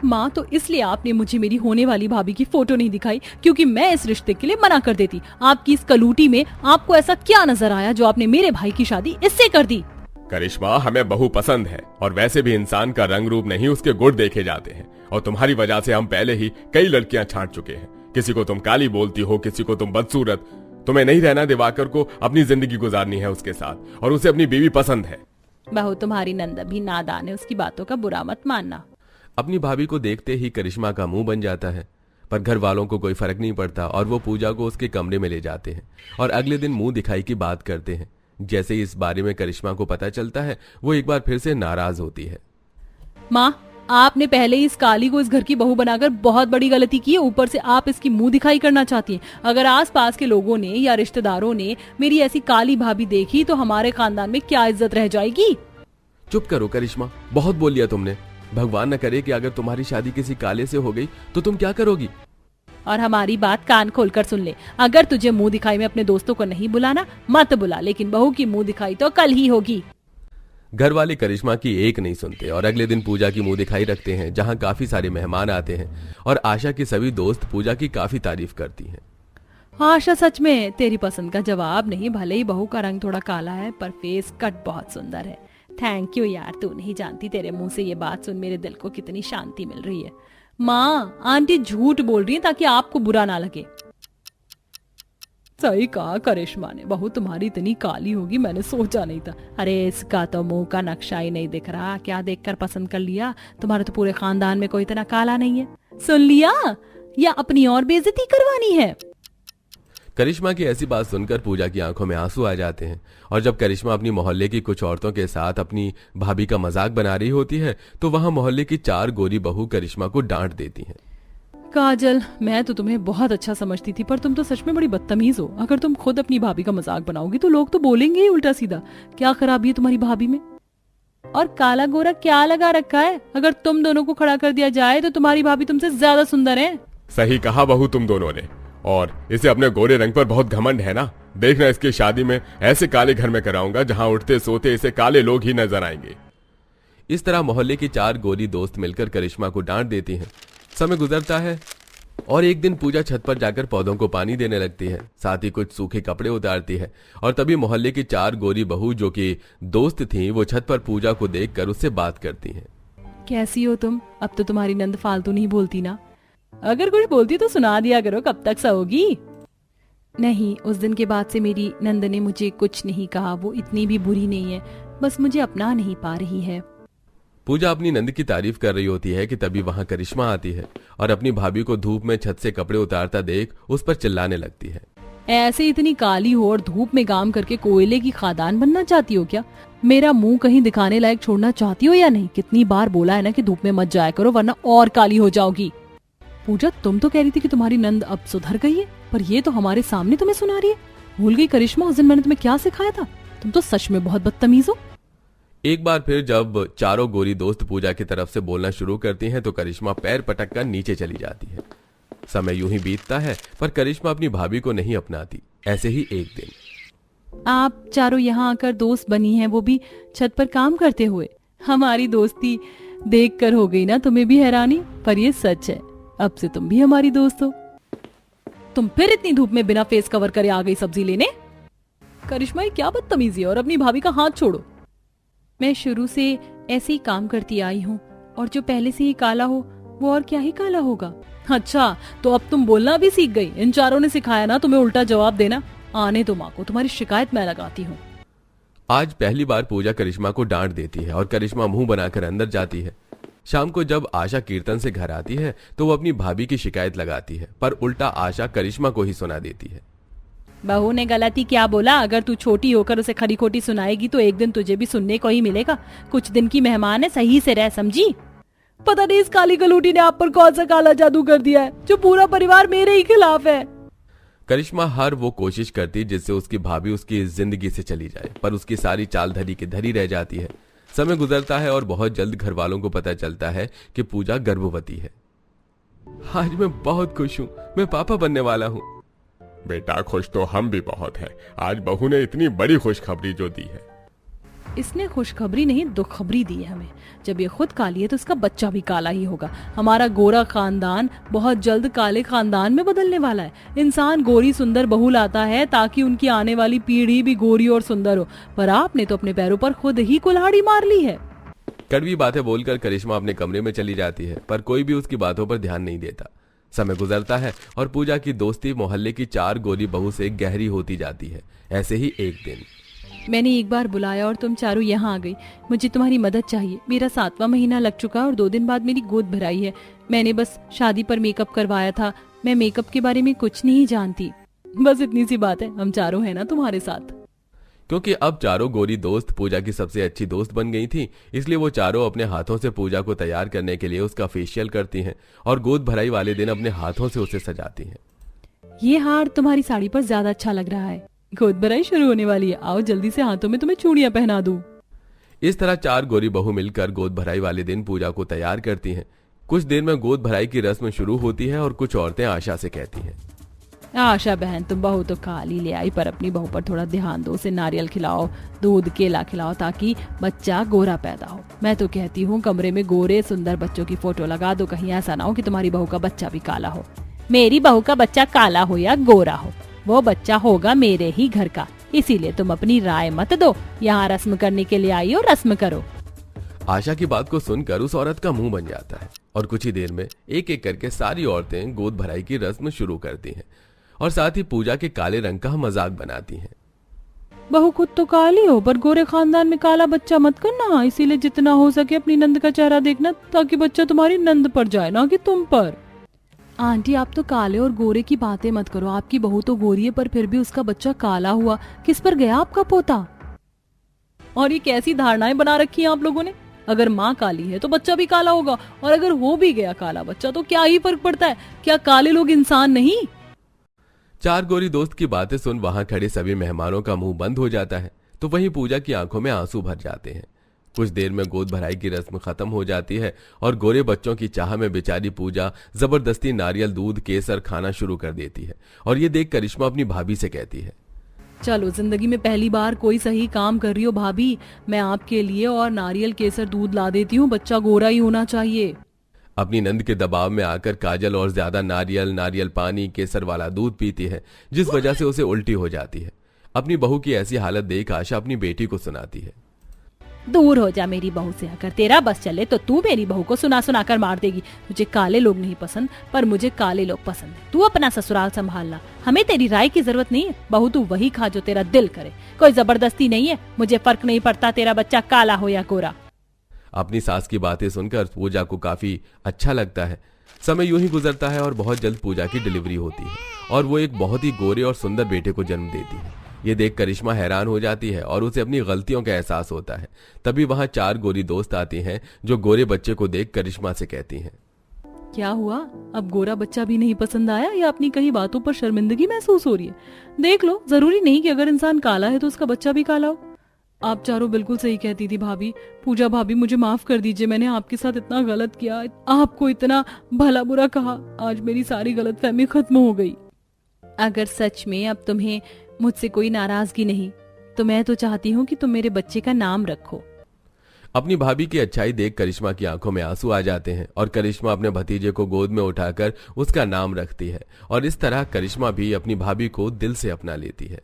माँ, तो इसलिए आपने मुझे मेरी होने वाली भाभी की फोटो नहीं दिखाई क्योंकि मैं इस रिश्ते के लिए मना कर देती। आपकी इस कलूटी में आपको ऐसा क्या नजर आया जो आपने मेरे भाई की शादी इससे कर दी? करिश्मा, हमें बहू पसंद है और वैसे भी इंसान का रंग रूप नहीं उसके गुण देखे जाते हैं, और तुम्हारी वजह से हम पहले ही कई लड़कियां छांट चुके हैं। किसी को तुम काली बोलती हो, किसी को तुम बदसूरत। तुम्हें नहीं रहना दिवाकर को, अपनी जिंदगी गुजारनी है उसके साथ, और उसे अपनी बीवी पसंद है। बहू, तुम्हारी नंद भी नादान है, उसकी बातों का बुरा मत मानना। अपनी भाभी को देखते ही करिश्मा का मुंह बन जाता है, पर घर वालों को कोई फर्क नहीं पड़ता और वो पूजा को उसके कमरे में ले जाते हैं और अगले दिन मुंह दिखाई की बात करते हैं। जैसे ही इस बारे में करिश्मा को पता चलता है, वो एक बार फिर से नाराज होती है। माँ, आपने पहले ही इस काली को इस घर की बहू बनाकर बहुत बड़ी गलती की है, ऊपर से आप इसकी मुंह दिखाई करना चाहती हैं। अगर आसपास के लोगों ने या रिश्तेदारों ने मेरी ऐसी काली भाभी देखी तो हमारे खानदान में क्या इज्जत रह जाएगी? चुप करो करिश्मा, बहुत बोल लिया तुमने। भगवान न करे कि अगर तुम्हारी शादी किसी काले से हो गई तो तुम क्या करोगी? और हमारी बात कान खोलकर सुन ले, अगर तुझे मुंह दिखाई में अपने दोस्तों को नहीं बुलाना मत बुला, लेकिन बहू की मुंह दिखाई तो कल ही होगी। घर वाले करिश्मा की एक नहीं सुनते और अगले दिन पूजा की मुंह दिखाई रखते हैं, जहां काफी सारे मेहमान आते हैं और आशा की सभी दोस्त पूजा की काफी तारीफ करती हैं। आशा, सच में तेरी पसंद का जवाब नहीं। भले ही बहू का रंग थोड़ा काला है पर फेस कट बहुत सुंदर है। थैंक यू यार, तू नहीं जानती तेरे मुंह से ये बात सुन मेरे दिल को कितनी शांति मिल रही है। माँ, आंटी झूठ बोल रही है ताकि आपको बुरा ना लगे। सही कहा करिश्मा ने, बहू तुम्हारी इतनी काली होगी मैंने सोचा नहीं था। अरे इसका तो मुंह का नक्शा ही नहीं दिख रहा, क्या देखकर पसंद कर लिया? तुम्हारे तो पूरे खानदान में कोई इतना काला नहीं है। सुन लिया, या अपनी और बेइज्जती करवानी है? करिश्मा की ऐसी बात सुनकर पूजा की आंखों में आंसू आ जाते हैं और जब करिश्मा अपनी मोहल्ले की कुछ औरतों के साथ अपनी भाभी का मजाक बना रही होती है तो वहां मोहल्ले की 4 गोरी बहू करिश्मा को डांट देती हैं। काजल, मैं तो तुम्हें बहुत अच्छा समझती थी पर तुम तो सच में बड़ी बदतमीज हो। अगर तुम खुद अपनी भाभी का मजाक बनाओगी तो लोग तो बोलेंगे ही उल्टा सीधा। क्या खराबी है तुम्हारी भाभी में? और काला गोरा क्या लगा रखा है? अगर तुम दोनों को खड़ा कर दिया जाए तो तुम्हारी भाभी तुमसे ज्यादा सुंदर है। सही कहा बहू तुम दोनों ने, और इसे अपने गोरे रंग पर बहुत घमंड है ना। देखना, इसकी शादी में ऐसे काले घर में कराऊंगा जहां उठते सोते इसे काले लोग ही नजर आएंगे। इस तरह मोहल्ले की 4 गोरी दोस्त मिलकर करिश्मा को डांट देती हैं। समय गुजरता है और एक दिन पूजा छत पर जाकर पौधों को पानी देने लगती है, साथ ही कुछ सूखे कपड़े उतारती है और तभी मोहल्ले की 4 गोरी बहू जो कि दोस्त थीं, वो छत पर पूजा को देखकर उससे बात करती हैं। कैसी हो तुम? अब तो तुम्हारी नंद फालतू नहीं बोलती ना? अगर कुछ बोलती तो सुना दिया करो, कब तक सहोगी? नहीं, उस दिन के बाद से मेरी नंद ने मुझे कुछ नहीं कहा। वो इतनी भी बुरी नहीं है, बस मुझे अपना नहीं पा रही है। पूजा अपनी नंद की तारीफ कर रही होती है कि तभी वहां करिश्मा आती है और अपनी भाभी को धूप में छत से कपड़े उतारता देख उस पर चिल्लाने लगती है। ऐसे इतनी काली हो और धूप में काम करके कोयले की खादान बनना चाहती हो क्या? मेरा मुंह कहीं दिखाने लायक छोड़ना चाहती हो या नहीं? कितनी बार बोला है ना कि धूप में मत जाया करो वरना और काली हो जाओगी। पूजा, तुम तो कह रही थी कि तुम्हारी नंद अब सुधर गई है, पर ये तो हमारे सामने तुम्हें सुना रही है। भूल गई करिश्मा उस दिन मैंने तुम्हें क्या सिखाया था? तुम तो सच में बहुत बदतमीज हो। एक बार फिर जब चारों गोरी दोस्त पूजा की तरफ से बोलना शुरू करती हैं तो करिश्मा पैर पटक कर नीचे चली जाती है। समय यूं ही बीतता है पर करिश्मा अपनी भाभी को नहीं अपनाती। ऐसे ही एक दिन आप चारों यहाँ आकर दोस्त बनी हैं, वो भी छत पर काम करते हुए। हमारी दोस्ती देखकर हो गई ना तुम्हें भी हैरानी, पर ये सच है, अब से तुम भी हमारी दोस्त हो। तुम फिर इतनी धूप में बिना फेस कवर करे आ गई सब्जी लेने? करिश्मा, ये क्या बदतमीजी है? और अपनी भाभी का हाथ छोड़ो। मैं शुरू से ऐसे ही काम करती आई हूँ और जो पहले से ही काला हो वो और क्या ही काला होगा। अच्छा, तो अब तुम बोलना भी सीख गई? इन चारों ने सिखाया ना तुम्हें उल्टा जवाब देना। आने दो माँ को, तुम्हारी शिकायत मैं लगाती हूँ। आज पहली बार पूजा करिश्मा को डांट देती है और करिश्मा मुंह बनाकर अंदर जाती है। शाम को जब आशा कीर्तन से घर आती है तो वो अपनी भाभी की शिकायत लगाती है, पर उल्टा आशा करिश्मा को ही सुना देती है। बहू ने गलती क्या बोला? अगर तू छोटी होकर उसे खरी खोटी सुनाएगी तो एक दिन तुझे भी सुनने को ही मिलेगा। कुछ दिन की मेहमान है, सही से रह, समझी? पता नहीं इस काली गलूटी ने आप पर कौन सा काला जादू कर दिया है जो पूरा परिवार मेरे ही खिलाफ है। करिश्मा हर वो कोशिश करती जिससे उसकी भाभी उसकी जिंदगी से चली जाए, पर उसकी सारी चाल धरी की धरी रह जाती है। समय गुजरता है और बहुत जल्द घर वालों को पता चलता है कि पूजा गर्भवती है। आज मैं बहुत खुश हूँ, मैं पापा बनने वाला हूँ। बेटा, खुश तो हम भी बहुत हैं। आज बहू ने इतनी बड़ी खुशखबरी जो दी है। इसने खुशखबरी नहीं दुखखबरी दी है हमें। जब ये खुद काली है तो इसका बच्चा भी काला ही होगा। हमारा गोरा खानदान बहुत जल्द काले खानदान में बदलने वाला है। इंसान गोरी सुंदर बहू लाता है ताकि उनकी आने वाली पीढ़ी भी गोरी और सुंदर हो, पर आपने तो अपने पैरों पर खुद ही कुल्हाड़ी मार ली है। कड़वी बातें बोलकर करिश्मा अपने कमरे में चली जाती है, पर कोई भी उसकी बातों पर ध्यान नहीं देता। समय गुजरता है और पूजा की दोस्ती मोहल्ले की 4 गोरी बहू से गहरी होती जाती है। ऐसे ही एक दिन मैंने एक बार बुलाया और तुम चारों यहाँ आ गई। मुझे तुम्हारी मदद चाहिए। मेरा 7वां महीना लग चुका है और 2 दिन बाद मेरी गोद भराई है। मैंने बस शादी पर मेकअप करवाया था। मैं मेकअप के बारे में कुछ नहीं जानती। बस इतनी सी बात है, हम चारों हैं ना तुम्हारे साथ। क्योंकि अब चारों गोरी दोस्त पूजा की सबसे अच्छी दोस्त बन गई थी, इसलिए वो चारों अपने हाथों से पूजा को तैयार करने के लिए उसका फेशियल करती हैं और गोद भराई वाले दिन अपने हाथों से उसे सजाती हैं। ये हार तुम्हारी साड़ी पर ज्यादा अच्छा लग रहा है। गोद भराई शुरू होने वाली है, आओ जल्दी से हाथों में तुम्हें चूड़ियां पहना दूं। इस तरह 4 गोरी बहू मिलकर गोद भराई वाले दिन पूजा को तैयार करती हैं। कुछ देर में गोद भराई की रस्म शुरू होती है और कुछ औरतें आशा से कहती हैं, आशा बहन तुम बहू तो काली ले आई, पर अपनी बहू पर थोड़ा ध्यान दो। उसे नारियल खिलाओ, दूध केला खिलाओ ताकि बच्चा गोरा पैदा हो। मैं तो कहती हूँ कमरे में गोरे सुंदर बच्चों की फोटो लगा दो, कहीं ऐसा ना हो कि तुम्हारी बहू का बच्चा भी काला हो। मेरी बहू का बच्चा काला हो या गोरा हो, वो बच्चा होगा मेरे ही घर का। इसीलिए तुम अपनी राय मत दो, यहाँ रस्म करने के लिए आई हो, रस्म करो। आशा की बात को सुनकर उस औरत का मुंह बन जाता है और कुछ ही देर में एक एक करके सारी औरतें गोद भराई की रस्म शुरू करती हैं और साथ ही पूजा के काले रंग का मजाक बनाती हैं। बहू खुद तो काली हो, पर गोरे खानदान में काला बच्चा मत करना। इसीलिए जितना हो सके अपनी नंद का चेहरा देखना, ताकि बच्चा तुम्हारी नंद पर जाए ना कि तुम पर। आंटी आप तो काले और गोरे की बातें मत करो। आपकी बहू तो गोरी है, पर फिर भी उसका बच्चा काला हुआ। किस पर गया आपका पोता? और ये कैसी धारणाएं बना रखी हैं आप लोगों ने? अगर माँ काली है तो बच्चा भी काला होगा, और अगर हो भी गया काला बच्चा तो क्या ही फर्क पड़ता है? क्या काले लोग इंसान नहीं? 4 गोरी दोस्त की बातें सुन वहां खड़े सभी मेहमानों का मुंह बंद हो जाता है, तो वहीं पूजा की आंखों में आंसू भर जाते हैं। कुछ देर में गोद भराई की रस्म खत्म हो जाती है और गोरे बच्चों की चाह में बेचारी पूजा जबरदस्ती नारियल दूध केसर खाना शुरू कर देती है और ये देख करिश्मा अपनी भाभी से कहती है, चलो जिंदगी में पहली बार कोई सही काम कर रही हो भाभी। मैं आपके लिए और नारियल केसर दूध ला देती हूँ। बच्चा गोरा ही होना चाहिए। अपनी नंद के दबाव में आकर काजल और ज्यादा नारियल पानी केसर वाला दूध पीती है, जिस वजह से उसे उल्टी हो जाती है। अपनी बहू की ऐसी हालत देख आशा अपनी बेटी को सुनाती है, दूर हो जा मेरी बहू से। अगर तेरा बस चले तो तू मेरी बहू को सुना सुना कर मार देगी। तुझे काले लोग नहीं पसंद, पर मुझे काले लोग पसंद है। तू अपना ससुराल संभालना, हमें तेरी राय की जरूरत नहीं है। बहू तू वही खा जो तेरा दिल करे, कोई जबरदस्ती नहीं है। मुझे फर्क नहीं पड़ता तेरा बच्चा काला हो या गोरा। अपनी सास की बातें सुनकर पूजा को काफी अच्छा लगता है। समय यूं ही गुजरता है और बहुत जल्द पूजा की डिलीवरी होती है और वो एक बहुत ही गोरे और सुंदर बेटे को जन्म देती है। ये देख करिश्मा हैरान हो जाती है और उसे अपनी गलतियों का एहसास होता है। तभी वहां 4 गोरी दोस्त आती हैं जो गोरे बच्चे को देख करिश्मा से कहती हैं, क्या हुआ? अब गोरा बच्चा भी नहीं पसंद आया या अपनी कई बातों पर शर्मिंदगी महसूस हो रही है? देख लो, जरूरी नहीं कि अगर इंसान काला है तो उसका बच्चा भी काला हो। आप चारों बिल्कुल सही कहती थी भाभी। पूजा भाभी मुझे माफ कर दीजिए, मैंने आपके साथ इतना गलत किया, आपको इतना भला बुरा कहा। आज मेरी सारी गलतफहमी खत्म हो गई। अगर सच में अब तुम्हें मुझसे कोई नाराजगी नहीं, तो मैं तो चाहती हूँ कि तुम मेरे बच्चे का नाम रखो। अपनी भाभी की अच्छाई देख करिश्मा की आंखों में आंसू आ जाते हैं और करिश्मा अपने भतीजे को गोद में उठाकर उसका नाम रखती है और इस तरह करिश्मा भी अपनी भाभी को दिल से अपना लेती है।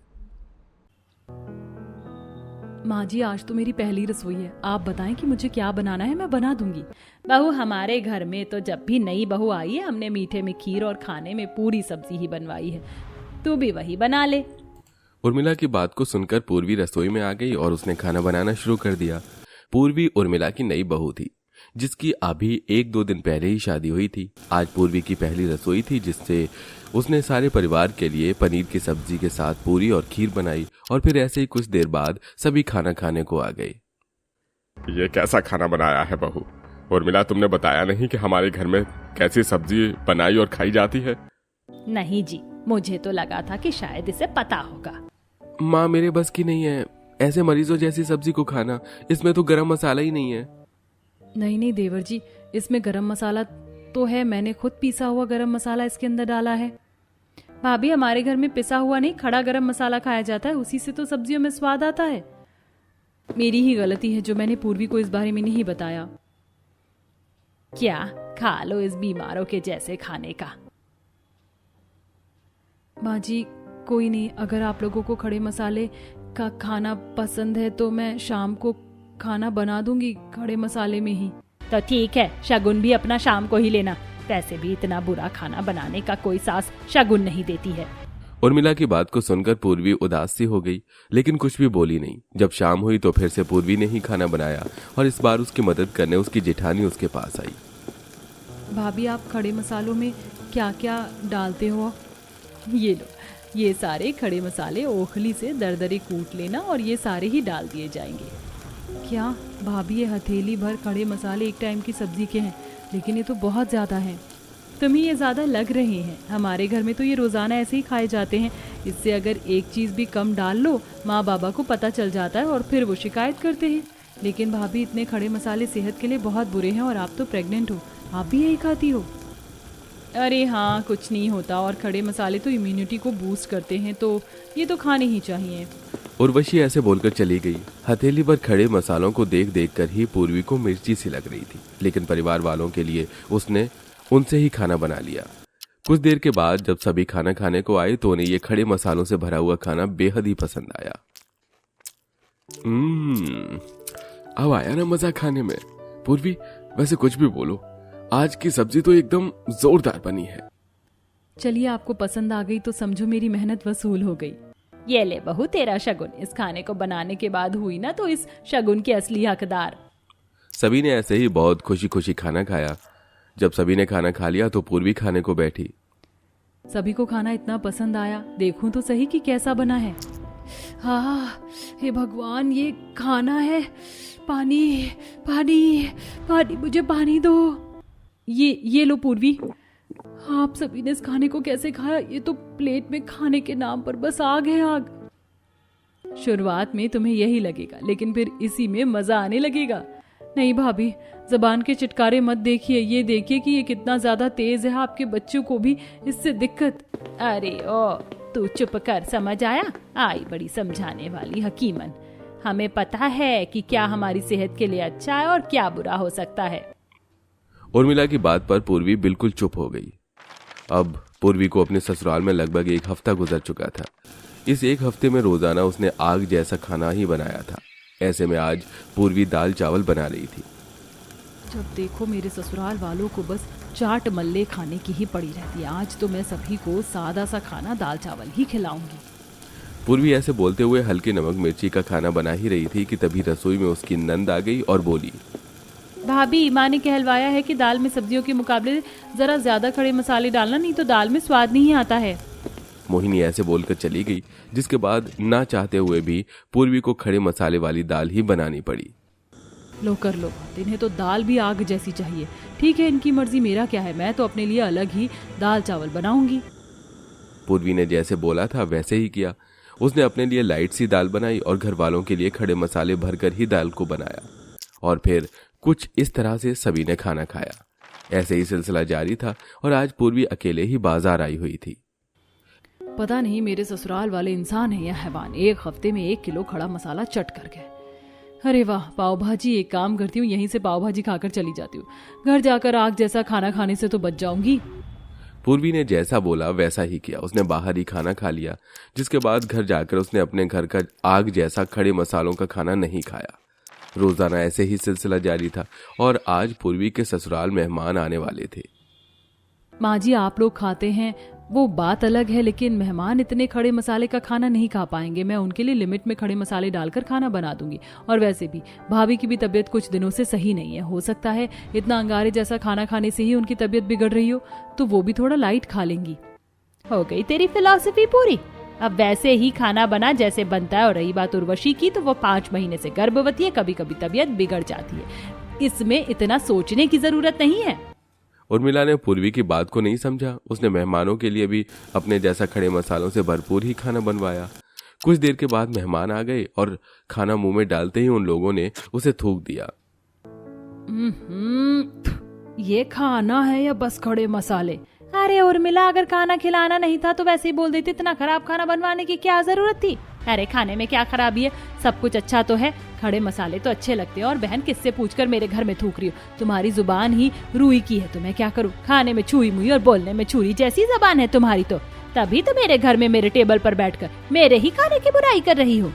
माँ जी आज तो मेरी पहली रसोई है, आप बताएं कि मुझे क्या बनाना है, मैं बना दूंगी। बहू हमारे घर में तो जब भी नई बहू आई है हमने मीठे में खीर और खाने में पूरी सब्जी ही बनवाई है, तू भी वही बना ले। उर्मिला की बात को सुनकर पूर्वी रसोई में आ गई और उसने खाना बनाना शुरू कर दिया। पूर्वी उर्मिला की नई बहू थी जिसकी अभी 1-2 दिन पहले ही शादी हुई थी। आज पूर्वी की पहली रसोई थी जिससे उसने सारे परिवार के लिए पनीर की सब्जी के साथ पूरी और खीर बनाई और फिर ऐसे ही कुछ देर बाद सभी खाना खाने को आ गए। ये कैसा खाना बनाया है बहू? उर्मिला तुमने बताया नहीं कि हमारे घर में कैसी सब्जी बनाई और खाई जाती है? नहीं जी, मुझे तो लगा था कि शायद इसे पता होगा। माँ मेरे बस की नहीं है ऐसे मरीजों जैसी सब्जी को खाना, इसमें तो गरम मसाला ही नहीं है। नहीं देवर जी, इसमें गरम मसाला तो है, मैंने खुद पीसा हुआ गरम मसाला इसके अंदर डाला है। भाभी हमारे घर में पिसा हुआ नहीं खड़ा गरम मसाला खाया जाता है, उसी से तो सब्जियों में स्वाद आता है। मेरी ही गलती है जो मैंने पूर्वी को इस बारे में नहीं बताया। क्या खा लो इस बीमारों के जैसे खाने का। माँ जी कोई नहीं, अगर आप लोगों को खड़े मसाले का खाना पसंद है तो मैं शाम को खाना बना दूंगी खड़े मसाले में ही। तो ठीक है, शगुन भी अपना शाम को ही लेना। वैसे भी इतना बुरा खाना बनाने का कोई सास शगुन नहीं देती है। उर्मिला की बात को सुनकर पूर्वी उदास सी हो गई, लेकिन कुछ भी बोली नहीं। जब शाम हुई तो फिर से पूर्वी ने ही खाना बनाया और इस बार उसकी मदद करने उसकी जेठानी उसके पास आई। भाभी आप खड़े मसालों में क्या क्या डालते हो? ये लो, ये सारे खड़े मसाले ओखली से दरदरे कूट लेना और ये सारे ही डाल दिए जाएंगे। क्या भाभी, ये हथेली भर खड़े मसाले एक टाइम की सब्जी के हैं, लेकिन ये तो बहुत ज़्यादा हैं। तुम्हें ये ज़्यादा लग रहे हैं, हमारे घर में तो ये रोज़ाना ऐसे ही खाए जाते हैं। इससे अगर एक चीज़ भी कम डाल लो माँ बाबा को पता चल जाता है और फिर वो शिकायत करते हैं। लेकिन भाभी इतने खड़े मसाले सेहत के लिए बहुत बुरे हैं और आप तो प्रेग्नेंट हो, आप भी यही खाती हो? अरे हाँ, कुछ नहीं होता, और खड़े मसाले तो इम्यूनिटी को बूस्ट करते हैं, तो ये तो खाने ही चाहिए। उर्वशी ऐसे बोलकर चली गई। हथेली पर खड़े मसालों को देख देख कर ही पूर्वी को मिर्ची सी लग रही थी, लेकिन परिवार वालों के लिए उसने उनसे ही खाना बना लिया। कुछ देर के बाद जब सभी खाना खाने को आए तो उन्हें ये खड़े मसालों से भरा हुआ खाना बेहद ही पसंद आया। अब आया ना मजा खाने में। पूर्वी, वैसे कुछ भी बोलो, आज की सब्जी तो एकदम जोरदार बनी है। चलिए, आपको पसंद आ गई तो समझो मेरी मेहनत वसूल हो गई। ये ले बहू तेरा शगुन। इस खाने को बनाने के बाद हुई ना तो इस शगुन के असली हकदार। सभी ने ऐसे ही बहुत खुशी खुशी खाना खाया। जब सभी ने खाना खा लिया तो पूर्वी खाने को बैठी। सभी को खाना इतना पसंद आया, देखूं तो सही कि कैसा बना है। हाँ, हे भगवान, ये खाना है। पानी पानी पानी, मुझे पानी दो। ये लो पूर्वी, आप सभी ने इस खाने को कैसे खाया? ये तो प्लेट में खाने के नाम पर बस आग है, आग। शुरुआत में तुम्हें यही लगेगा, लेकिन फिर इसी में मजा आने लगेगा। नहीं भाभी, जबान के चिटकारे मत देखिए, ये देखिए कि ये कितना ज्यादा तेज है। आपके बच्चों को भी इससे दिक्कत। अरे ओ, तू चुप कर, समझ आया? आई बड़ी समझाने वाली हकीमन। हमें पता है कि क्या हमारी सेहत के लिए अच्छा है और क्या बुरा हो सकता है। उर्मिला की बात पर पूर्वी बिल्कुल चुप हो गई। अब पूर्वी को अपने ससुराल में लगभग एक हफ्ता गुजर चुका था। इस एक हफ्ते में रोजाना उसने आग जैसा खाना ही बनाया था। ऐसे में आज पूर्वी दाल चावल बना रही थी। जब देखो मेरे ससुराल वालों को बस चाट मल्ले खाने की ही पड़ी रहती है। आज तो मैं सभी को सादा सा खाना दाल चावल ही खिलाऊंगी। पूर्वी ऐसे बोलते हुए हल्की नमक मिर्ची का खाना बना ही रही थी कि तभी रसोई में उसकी नंद आ गई और बोली, भाभी, माँ ने कहलवाया है कि दाल में सब्जियों के मुकाबले जरा ज्यादा खड़े मसाले डालना, नहीं तो दाल में स्वाद नहीं आता है। मोहिनी ऐसे बोलकर चली गई, जिसके बाद ना चाहते हुए भी पूर्वी को खड़े मसाले वाली दाल ही बनानी पड़ी। लो कर लो, इन्हें तो दाल भी आग जैसी चाहिए। ठीक है, इनकी मर्जी, मेरा क्या है, मैं तो अपने लिए अलग ही दाल चावल बनाऊंगी। पूर्वी ने जैसे बोला था वैसे ही किया। उसने अपने लिए लाइट सी दाल बनाई और घर वालों के लिए खड़े मसाले भरकर ही दाल को बनाया, और फिर कुछ इस तरह से सभी ने खाना खाया। ऐसे ही सिलसिला जारी था और आज पूर्वी अकेले ही बाजार आई हुई थी। पता नहीं मेरे ससुराल वाले इंसान है या हैवान, एक हफ्ते में 1 किलो खड़ा मसाला चट कर गए। अरे वाह, पाव भाजी। एक काम करती हूँ, यहीं से पाव भाजी खाकर चली जाती हूँ। घर जाकर आग जैसा खाना खाने से तो बच जाऊंगी। पूर्वी ने जैसा बोला वैसा ही किया। उसने बाहर ही खाना खा लिया, जिसके बाद घर जाकर उसने अपने घर का आग जैसा खड़े मसालों का खाना नहीं खाया। रोजाना ऐसे ही सिलसिला जारी था और आज पूर्वी के ससुराल मेहमान आने वाले थे। माँ जी, आप लोग खाते हैं वो बात अलग है, लेकिन मेहमान इतने खड़े मसाले का खाना नहीं खा पाएंगे। मैं उनके लिए लिमिट में खड़े मसाले डालकर खाना बना दूंगी। और वैसे भी भाभी की भी तबीयत कुछ दिनों से सही नहीं है। हो सकता है इतना अंगारे जैसा खाना खाने से ही उनकी तबीयत बिगड़ रही हो, तो वो भी थोड़ा लाइट खा लेंगी। हो गई तेरी फिलॉसफी पूरी। अब वैसे ही खाना बना जैसे बनता है। और रही बात उर्वशी की, तो वो 5 महीने से गर्भवती है, कभी कभी तबीयत बिगड़ जाती है। इसमें इतना सोचने की जरूरत नहीं है। उर्मिला ने पूर्वी की बात को नहीं समझा। उसने मेहमानों के लिए भी अपने जैसा खड़े मसालों से भरपूर ही खाना बनवाया। कुछ देर के बाद मेहमान आ गए और खाना मुंह में डालते ही उन लोगों ने उसे थूक दिया। ये खाना है या बस खड़े मसाले? अरे उर्मिला, अगर खाना खिलाना नहीं था तो वैसे ही बोल देती। इतना खराब खाना बनवाने की क्या जरूरत थी? अरे खाने में क्या खराबी है, सब कुछ अच्छा तो है, खड़े मसाले तो अच्छे लगते हैं। और बहन किससे पूछकर मेरे घर में थूक रही हो, तुम्हारी जुबान ही रुई की है, तो मैं क्या करूँ। खाने में छुई मुई और बोलने में छुरी जैसी जबान है तुम्हारी, तो तभी तो मेरे घर में मेरे टेबल पर बैठकर मेरे ही खाने की बुराई कर रही हो।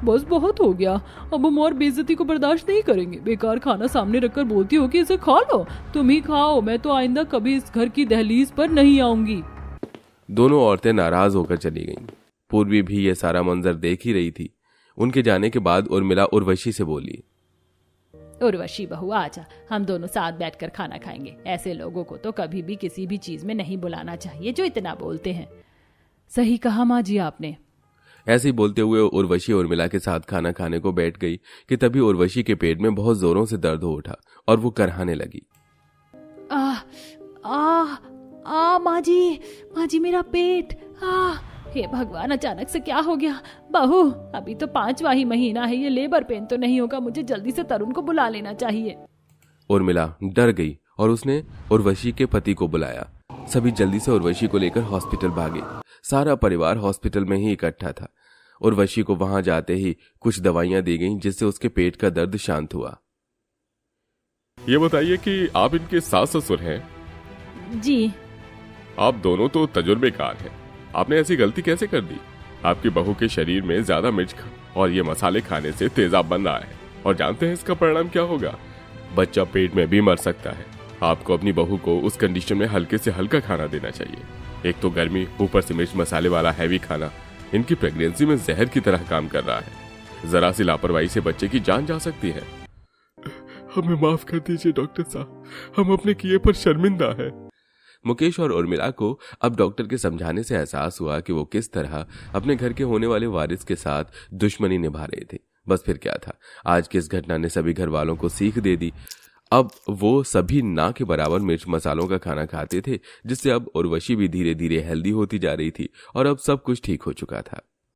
बस बहुत हो गया, अब हम और बेइज्जती को बर्दाश्त नहीं करेंगे। बेकार खाना सामने रखकर बोलती हो कि इसे खा लो, तुम ही खाओ, मैं तो आइंदा कभी इस घर की दहलीज पर नहीं आऊंगी। दोनों औरतें नाराज होकर चली गईं। पूर्वी भी ये सारा मंजर देख ही रही थी। उनके जाने के बाद उर्मिला उर्वशी से बोली, उर्वशी बहू आजा, हम दोनों साथ बैठकर खाना खाएंगे। ऐसे लोगों को तो कभी भी किसी भी चीज में नहीं बुलाना चाहिए जो इतना बोलते हैं। सही कहा माँ जी आपने। ऐसे ही बोलते हुए उर्वशी उर्मिला के साथ खाना खाने को बैठ गई कि तभी उर्वशी के पेट में बहुत जोरों से दर्द हो उठा और वो करहाने लगी। माँ जी मेरा पेट, हे भगवान, अचानक से क्या हो गया। बहू, अभी तो 5वां ही महीना है, ये लेबर पेन तो नहीं होगा, मुझे जल्दी से तरुण को बुला लेना चाहिए। उर्मिला डर गई और उसने उर्वशी के पति को बुलाया। सभी जल्दी से उर्वशी को लेकर हॉस्पिटल भागे। सारा परिवार हॉस्पिटल में ही इकट्ठा था। उर्वशी को वहां जाते ही कुछ दवाइयां दी गईं, जिससे उसके पेट का दर्द शांत हुआ। ये बताइए कि आप इनके सास ससुर हैं? जी। आप दोनों तो तजुर्बेकार हैं, आपने ऐसी गलती कैसे कर दी? आपकी बहू के शरीर में ज्यादा मिर्च और ये मसाले खाने से तेजाब बन रहा है, और जानते हैं इसका परिणाम क्या होगा? बच्चा पेट में भी मर सकता है। आपको अपनी बहू को उस कंडीशन में हल्के से हल्का खाना देना चाहिए। एक तो गर्मी, ऊपर से मिर्च मसाले वाला हैवी खाना इनकी प्रेगनेंसी में जहर की तरह काम कर रहा है। जरा सी लापरवाही से बच्चे की जान जा सकती है। हमें माफ कर दीजिए डॉक्टर साहब, हम अपने किए पर शर्मिंदा है। मुकेश और उर्मिला को अब डॉक्टर के समझाने से एहसास हुआ कि वो किस तरह अपने घर के होने वाले वारिस के साथ दुश्मनी निभा रहे थे। बस फिर क्या था, आज की इस घटना ने सभी घर वालों को सीख दे दी। अब वो सभी ना के बराबर मिर्च मसालों का खाना खाते थे, जिससे अब उर्वशी भी धीरे धीरे हेल्दी होती जा रही थी और अब सब कुछ ठीक हो चुका था।